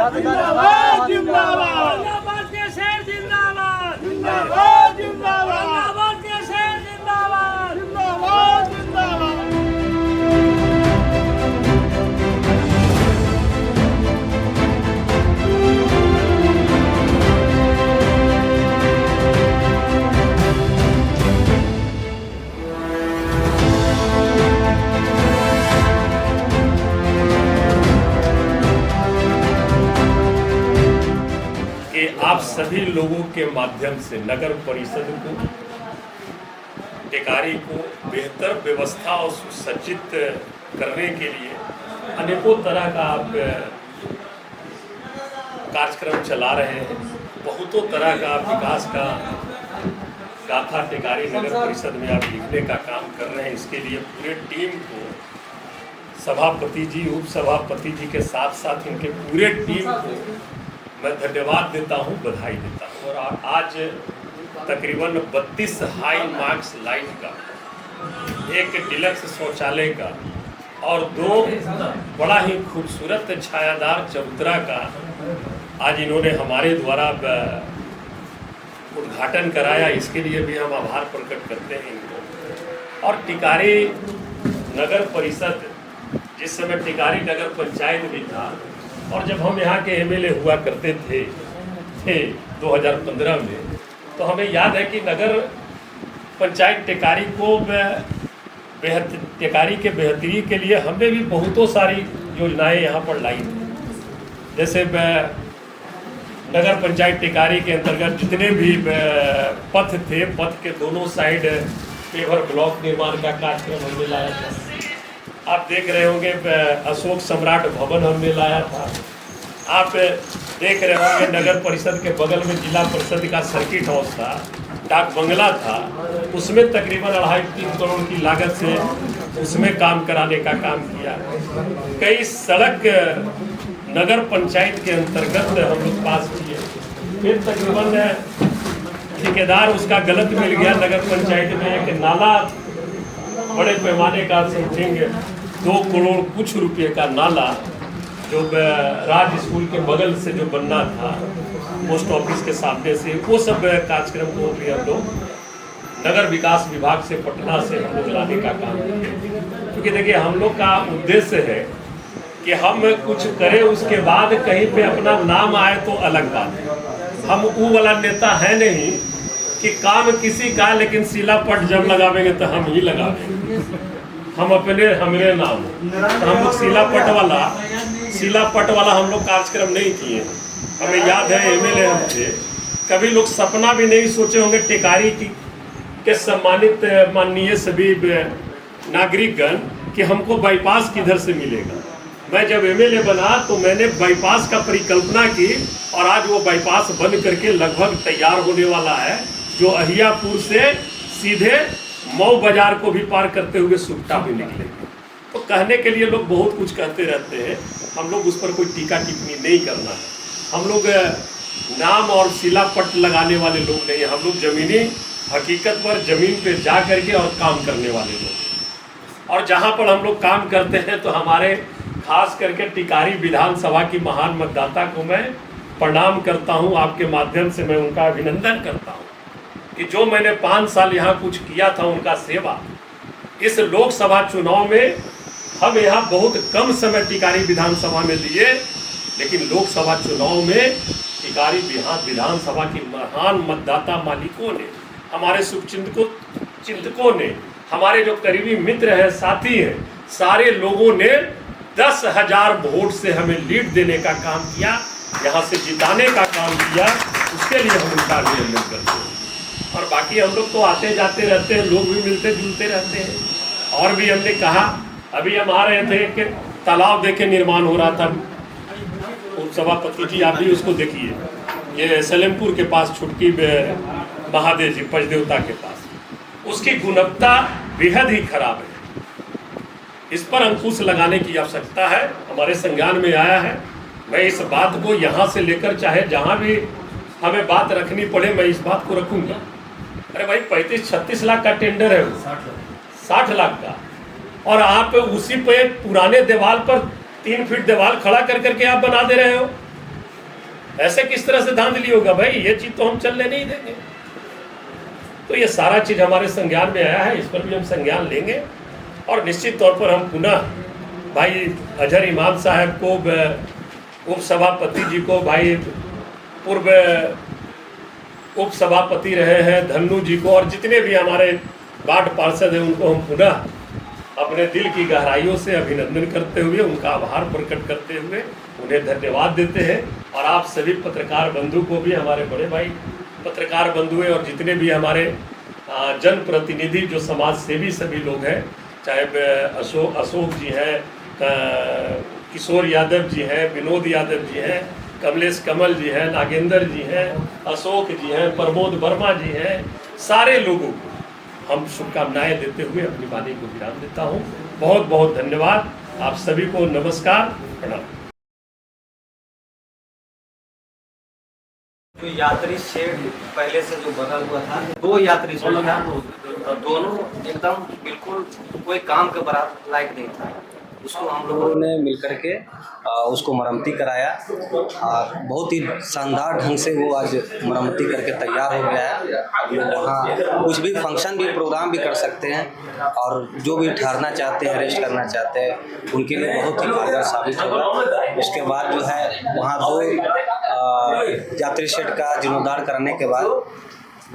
जिंदाबाद जिंदाबाद औरंगाबाद के शहर जिंदाबाद जिंदाबाद जिंदाबाद औरंगाबाद के शहर जिंदाबाद जिंदाबाद जिंदाबाद। कि आप सभी लोगों के माध्यम से नगर परिषद को, टेकारी को बेहतर व्यवस्था और सुसज्जित करने के लिए अनेकों तरह का आप कार्यक्रम चला रहे हैं। बहुतों तरह का विकास का गाथा टेकारी नगर परिषद में आप लिखने का काम कर रहे हैं। इसके लिए पूरे टीम को, सभापति जी, उप सभापति जी के साथ साथ इनके पूरे टीम को मैं धन्यवाद देता हूं, बधाई देता हूं। और आज तकरीबन 32 हाई मार्क्स लाइट का, एक डिलक्स शौचालय का और 2 बड़ा ही खूबसूरत छायादार चबूतरा का आज इन्होंने हमारे द्वारा उद्घाटन कराया। इसके लिए भी हम आभार प्रकट करते हैं इनको। और टिकारी नगर परिषद, जिस समय टिकारी नगर पंचायत भी था, और जब हम यहाँ के एमएलए हुआ करते थे 2015 में, तो हमें याद है कि नगर पंचायत टेकारी को टेकारी के बेहतरी के लिए हमने भी बहुतों सारी योजनाएं यहाँ पर लाई थी। जैसे नगर पंचायत टेकारी के अंतर्गत जितने भी पथ थे, पथ के दोनों साइड पेवर ब्लॉक निर्माण का कार्यक्रम हमने लाया था। आप देख रहे होंगे अशोक सम्राट भवन हमने लाया था। आप देख रहे होंगे नगर परिषद के बगल में जिला परिषद का सर्किट हाउस था, डाक बंगला था, उसमें तकरीबन 2.5-3 करोड़ की लागत से उसमें काम कराने का काम किया। कई सड़क नगर पंचायत के अंतर्गत हम लोग पास किए। फिर तकरीबन ठेकेदार उसका गलत मिल गया। नगर पंचायत में एक नाला बड़े पैमाने का समथिंग 2 करोड़ कुछ रुपए का नाला, जो राज स्कूल के बगल से जो बनना था, पोस्ट ऑफिस के सामने से, वो सब कार्यक्रम को भी हम लोग नगर विकास विभाग से, पटना से हम लोग लाने का काम किए। क्योंकि देखिए, हम लोग का उद्देश्य है कि हम कुछ करें, उसके बाद कहीं पे अपना नाम आए तो अलग बात है। हम वो वाला नेता है नहीं कि काम किसी का, लेकिन सिलापट जब लगावेंगे तो हम ही लगावेंगे, हम अपने हमरे नाम। तो हम लोग सिलापट वाला हम लोग कार्यक्रम नहीं किए। हमें याद है एमएलए हम थे, कभी लोग सपना भी नहीं सोचे होंगे टेकारी के सम्मानित माननीय सभी नागरिकगण कि हमको बाईपास किधर से मिलेगा। मैं जब एमएलए बना तो मैंने बाईपास का परिकल्पना की, और आज वो बाईपास बन करके लगभग तैयार होने वाला है, जो अहियापुर से सीधे मऊ बाजार को भी पार करते हुए सुकटा भी निकलेंगे। तो कहने के लिए लोग बहुत कुछ कहते रहते हैं, हम लोग उस पर कोई टीका टिप्पणी नहीं करना है। हम लोग नाम और सिलापट लगाने वाले लोग नहीं हैं। हम लोग जमीनी हकीकत पर जमीन पे जा करके और काम करने वाले लोग। और जहाँ पर हम लोग काम करते हैं तो हमारे खास करके टिकारी विधानसभा की महान मतदाता को मैं प्रणाम करता हूँ। आपके माध्यम से मैं उनका अभिनंदन करता हूँ कि जो मैंने 5 साल यहाँ कुछ किया था, उनका सेवा। इस लोकसभा चुनाव में हम यहाँ बहुत कम समय टिकारी विधानसभा में दिए, लेकिन लोकसभा चुनाव में टिकारी विधानसभा की महान मतदाता मालिकों ने, हमारे शुभचिंतकों ने, हमारे जो करीबी मित्र हैं, साथी हैं, सारे लोगों ने 10,000 वोट से हमें लीड देने का काम किया, यहाँ से जिताने का काम किया। उसके लिए हम उनका अभिनंदन करते हैं। और बाकी हम लोग तो आते जाते रहते हैं, लोग भी मिलते जुलते रहते हैं। और भी हमने कहा, अभी हम आ रहे थे कि तालाब देखे निर्माण हो रहा था, उप सभापति जी आप भी उसको देखिए, ये सलेमपुर के पास छुटकी महादेव जी पंचदेवता के पास, उसकी गुणवत्ता बेहद ही खराब है। इस पर अंकुश लगाने की आवश्यकता है, हमारे संज्ञान में आया है। मैं इस बात को यहाँ से लेकर चाहे जहाँ भी हमें बात रखनी पड़े, मैं इस बात को रखूँगा। अरे भाई 35-36 लाख का टेंडर है, 60 लाख का, और आप उसी पे पुराने दीवार पर 3 फीट दीवार खड़ा कर करके आप बना दे रहे हो। ऐसे किस तरह से धांधली होगा भाई, ये चीज तो हम चलने नहीं देंगे। तो ये सारा चीज हमारे संज्ञान में आया है, इस पर भी हम संज्ञान लेंगे और निश्चित तौर पर हम पुनः भाई अजहर इमाम साहब को, उप सभापति जी को, भाई पूर्व उप सभापति रहे हैं धन्नू जी को, और जितने भी हमारे वार्ड पार्षद हैं उनको हम पुनः अपने दिल की गहराइयों से अभिनंदन करते हुए, उनका आभार प्रकट करते हुए उन्हें धन्यवाद देते हैं। और आप सभी पत्रकार बंधु को भी, हमारे बड़े भाई पत्रकार बंधु हैं और जितने भी हमारे जनप्रतिनिधि जो समाज सेवी सभी लोग हैं, चाहे अशोक जी हैं, किशोर यादव जी हैं, विनोद यादव जी हैं, कमलेश कमल जी हैं, नागेंद्र जी हैं, अशोक जी हैं, प्रमोद वर्मा जी हैं, सारे लोगों को हम शुभकामनाएं देते हुए अपनी वाणी को विराम देता हूं। बहुत बहुत धन्यवाद आप सभी को, नमस्कार, प्रणाम। जो यात्री शेड पहले से जो बना हुआ था, 2 यात्री शेड था, दोनों एकदम बिल्कुल कोई काम के बराबर लायक नहीं था। उसको हम लोगों ने मिलकर के उसको मरम्मती कराया और बहुत ही शानदार ढंग से वो आज मरम्मती करके तैयार हो गया है। वहाँ कुछ भी फंक्शन भी, प्रोग्राम भी कर सकते हैं और जो भी ठहरना चाहते हैं, रेस्ट करना चाहते हैं, उनके लिए बहुत ही कारगर साबित होगा। उसके बाद जो है वहाँ 2 यात्री शेड का जीर्णोद्धार करने के बाद,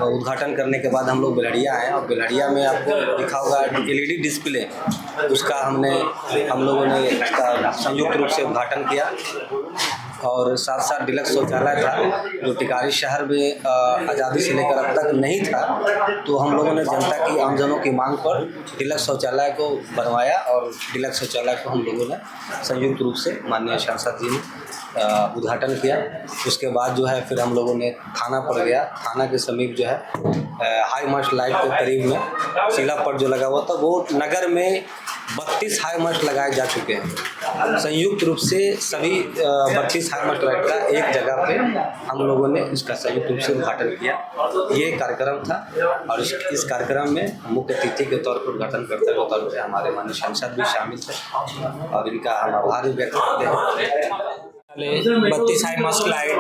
उद्घाटन करने के बाद हम लोग बेलहड़िया आए और बेलहड़िया में आपको दिखा होगा LED डिस्प्ले, उसका हम लोगों ने उसका संयुक्त रूप से उद्घाटन किया। और साथ साथ डिलक्स शौचालय था जो टिकारी शहर में आज़ादी से लेकर अब तक नहीं था, तो हम लोगों ने जनता की, आमजनों की मांग पर डिलक्स शौचालय को बनवाया और डिलक्स शौचालय को हम लोगों ने संयुक्त रूप से माननीय सांसद जी ने उद्घाटन किया। उसके बाद जो है फिर हम लोगों ने थाना पर गया। थाना के समीप जो है हाई मास्ट लाइट के करीब में शिला पर जो लगा हुआ था, वो नगर में 32 हाई मास्ट लगाए जा चुके हैं। संयुक्त रूप से सभी 32 हाई मास्ट लाइट का एक जगह पे हम लोगों ने इसका संयुक्त रूप से उद्घाटन किया। ये कार्यक्रम था और इस कार्यक्रम में मुख्य अतिथि के तौर पर, उद्घाटनकर्ता के तौर पर हमारे माननीय सांसद भी शामिल थे और इनका हम आभार भी व्यक्त करते हैं। 32 high mast light,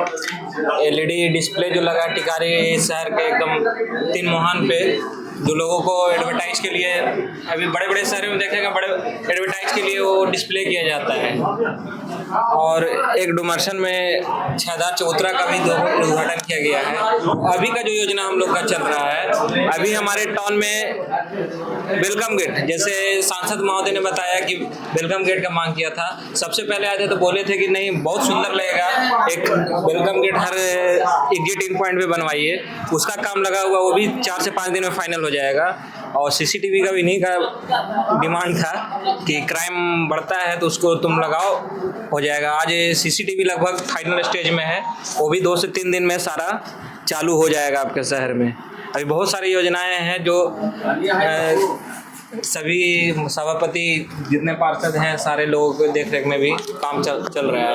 LED display जो लगा टिकारी शहर के एकदम 3 मोहन पे, जो लोगों को एडवर्टाइज के लिए, अभी बड़े बड़े शहरों में देखेंगे बड़े एडवर्टाइज के लिए वो डिस्प्ले किया जाता है। और एक डुमरसन में 6000 चबूतरा का भी उद्घाटन किया गया है। अभी का जो योजना हम लोग का चल रहा है, अभी हमारे टाउन में वेलकम गेट, जैसे सांसद महोदय ने बताया कि वेलकम गेट का मांग किया था। सबसे पहले आए थे तो बोले थे कि नहीं, बहुत सुंदर लगेगा, एक welcome get her exiting point पे बनवाइए। उसका काम लगा हुआ, वो भी 4 से 5 दिन में फाइनल हो जाएगा। और CCTV का भी नहीं का डिमांड था कि क्राइम बढ़ता है तो उसको तुम लगाओ, हो जाएगा। आज CCTV लगभग फाइनल स्टेज में है, वो भी 2 से 3 दिन में सारा चालू हो जाएगा आपके शहर में। अभी बहुत सारी योजनाएं हैं जो सभी सभापति जितने पार्षद हैं सारे लोगों के देख रेख में भी काम चल रहा है।